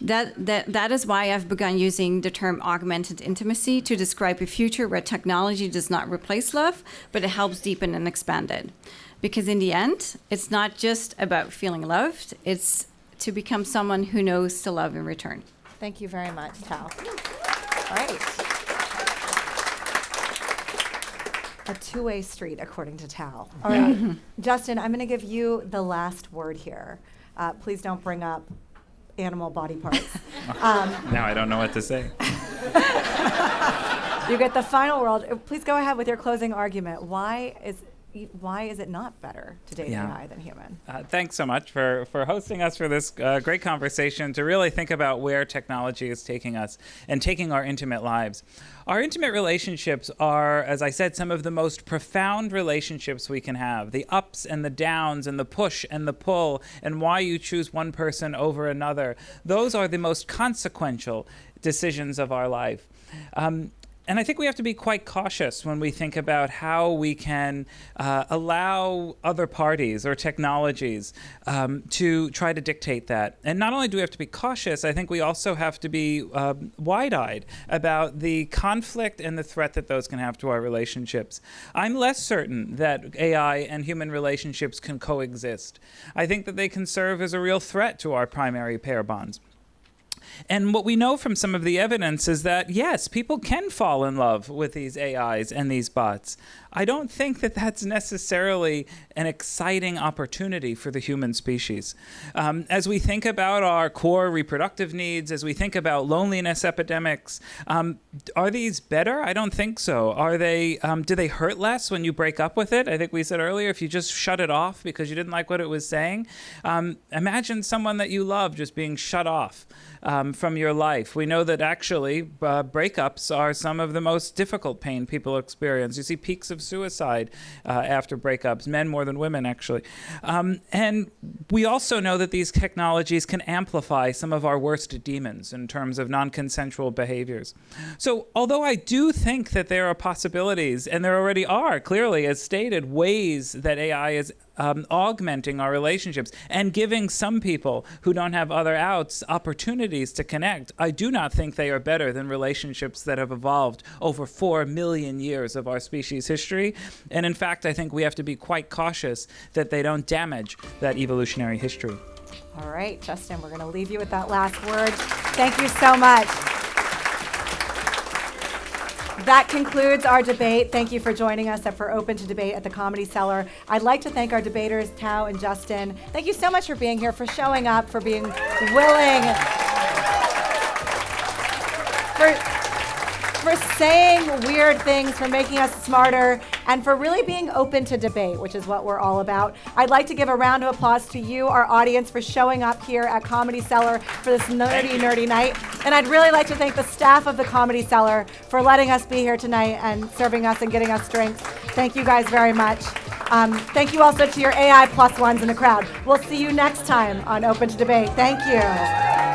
That is why I've begun using the term augmented intimacy to describe a future where technology does not replace love, but it helps deepen and expand it. Because in the end, it's not just about feeling loved, it's to become someone who knows to love in return. Thank you very much, Tao. All right. A two-way street, according to Tao. All right. Justin, I'm going to give you the last word here. Please don't bring up animal body parts. Now I don't know what to say. You get the final word. Please go ahead with your closing argument. Why is it not better to date AI than human? Thanks so much for hosting us for this great conversation to really think about where technology is taking us and taking our intimate lives. Our intimate relationships are, as I said, some of the most profound relationships we can have. The ups and the downs and the push and the pull and why you choose one person over another. Those are the most consequential decisions of our life. And I think we have to be quite cautious when we think about how we can allow other parties or technologies to try to dictate that. And not only do we have to be cautious, I think we also have to be wide-eyed about the conflict and the threat that those can have to our relationships. I'm less certain that AI and human relationships can coexist. I think that they can serve as a real threat to our primary pair bonds. And what we know from some of the evidence is that, yes, people can fall in love with these AIs and these bots. I don't think that that's necessarily an exciting opportunity for the human species. As we think about our core reproductive needs, as we think about loneliness epidemics, are these better? I don't think so. Are they? Do they hurt less when you break up with it? I think we said earlier, if you just shut it off because you didn't like what it was saying. Imagine someone that you love just being shut off from your life. We know that actually breakups are some of the most difficult pain people experience. You see peaks of suicide after breakups, men more than women, actually. And we also know that these technologies can amplify some of our worst demons in terms of non-consensual behaviors. So although I do think that there are possibilities, and there already are, clearly, as stated, ways that AI is augmenting our relationships and giving some people who don't have other outs opportunities to connect, I do not think they are better than relationships that have evolved over 4 million years of our species' history. And in fact, I think we have to be quite cautious that they don't damage that evolutionary history. All right, Justin, we're going to leave you with that last word. Thank you so much. That concludes our debate. Thank you for joining us for Open to Debate at the Comedy Cellar. I'd like to thank our debaters, Tao and Justin. Thank you so much for being here, for showing up, for being willing, for saying weird things, for making us smarter, and for really being open to debate, which is what we're all about. I'd like to give a round of applause to you, our audience, for showing up here at Comedy Cellar for this nerdy night. And I'd really like to thank the staff of the Comedy Cellar for letting us be here tonight and serving us and getting us drinks. Thank you guys very much. Thank you also to your AI plus ones in the crowd. We'll see you next time on Open to Debate. Thank you.